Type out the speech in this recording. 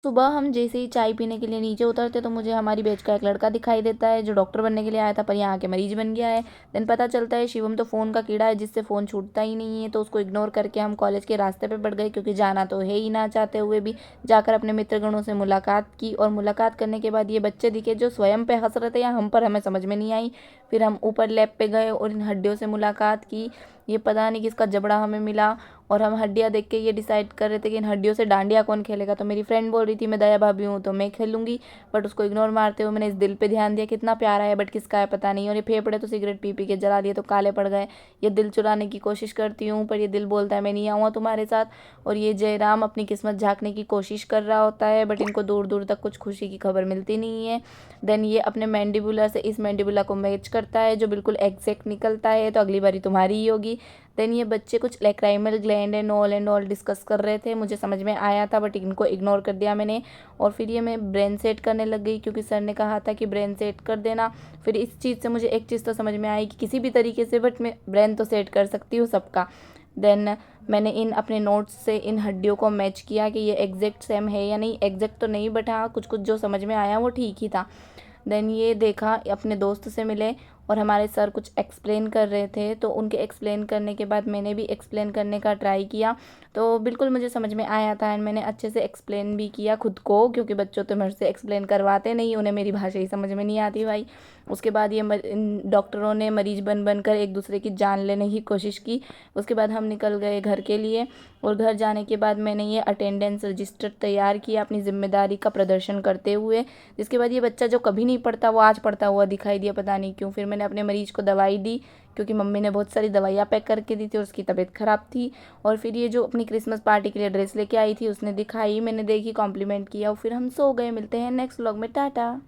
सुबह हम जैसे ही चाय पीने के लिए नीचे उतरते तो मुझे हमारी बैच का एक लड़का दिखाई देता है जो डॉक्टर बनने के लिए आया था पर यहाँ आके मरीज बन गया है। देन पता चलता है शिवम तो फ़ोन का कीड़ा है जिससे फ़ोन छूटता ही नहीं है, तो उसको इग्नोर करके हम कॉलेज के रास्ते पे बढ़ गए क्योंकि जाना तो है ही ना चाहते हुए भी। जाकर अपने मित्रगणों से मुलाकात की और मुलाकात करने के बाद ये बच्चे दिखे जो स्वयं पे हंस रहे थे या हम पर, हमें समझ में नहीं आई। फिर हम ऊपर लैब पे गए और इन हड्डियों से मुलाकात की। ये पता नहीं किसका जबड़ा हमें मिला और हम हड्डियाँ देख के ये डिसाइड कर रहे थे कि इन हड्डियों से डांडिया कौन खेलेगा। तो मेरी फ्रेंड बोल रही थी मैं दया भाभी हूँ तो मैं खेलूंगी, बट उसको इग्नोर मारते हुए मैंने इस दिल पे ध्यान दिया, कितना प्यारा है बट किसका है पता नहीं। और ये फेफड़े तो सिगरेट पी पी के जला दिए तो काले पड़ गए। ये दिल चुराने की कोशिश करती हूँ पर ये दिल बोलता है मैं नहीं आऊँगा तुम्हारे साथ। और ये जयराम अपनी किस्मत झाँकने की कोशिश कर रहा होता है बट इनको दूर दूर तक कुछ खुशी की खबर मिलती नहीं है। देन ये अपने मैंडिबुलर से इस मैंडिबुला को मैच करता है जो बिल्कुल एग्जैक्ट निकलता है, तो अगली बारी तुम्हारी ही होगी। देन ये बच्चे कुछ lacrimal gland and all discuss कर रहे थे, मुझे समझ में आया था बट इनको इग्नोर कर दिया मैंने। और फिर ये मैं ब्रेन सेट करने लग गई क्योंकि सर ने कहा था कि ब्रेन सेट कर देना। फिर इस चीज़ से मुझे एक चीज़ तो समझ में आई कि किसी भी तरीके से बट मैं ब्रेन तो सेट कर सकती हूँ सबका। देन मैंने इन अपने नोट्स से इन हड्डियों को मैच किया कि ये एग्जैक्ट सेम है या नहीं। एग्जैक्ट तो नहीं बट हाँ कुछ कुछ जो समझ में आया वो ठीक ही था। देन ये देखा अपने दोस्त से मिले और हमारे सर कुछ एक्सप्लेन कर रहे थे, तो उनके एक्सप्लेन करने के बाद मैंने भी एक्सप्लेन करने का ट्राई किया। तो बिल्कुल मुझे समझ में आया था एंड मैंने अच्छे से एक्सप्लेन भी किया खुद को क्योंकि बच्चों तो मेरे से एक्सप्लेन करवाते नहीं, उन्हें मेरी भाषा ही समझ में नहीं आती भाई। उसके बाद ये इन डॉक्टरों ने मरीज बन बन कर एक दूसरे की जान लेने की कोशिश की। उसके बाद हम निकल गए घर के लिए और घर जाने के बाद मैंने ये अटेंडेंस रजिस्टर तैयार किया अपनी जिम्मेदारी का प्रदर्शन करते हुए। जिसके बाद ये बच्चा जो कभी नहीं पढ़ता वो आज पढ़ता हुआ दिखाई दिया, पता नहीं क्यों। फिर मैंने अपने मरीज को दवाई दी क्योंकि मम्मी ने बहुत सारी दवाइयाँ पैक करके दी थी और उसकी तबीयत ख़राब थी। और फिर ये जो अपनी क्रिसमस पार्टी के लिए ड्रेस लेके आई थी उसने दिखाई, मैंने देखी, कॉम्प्लीमेंट किया और फिर हम सो गए। मिलते हैं नेक्स्ट व्लॉग में, टाटा।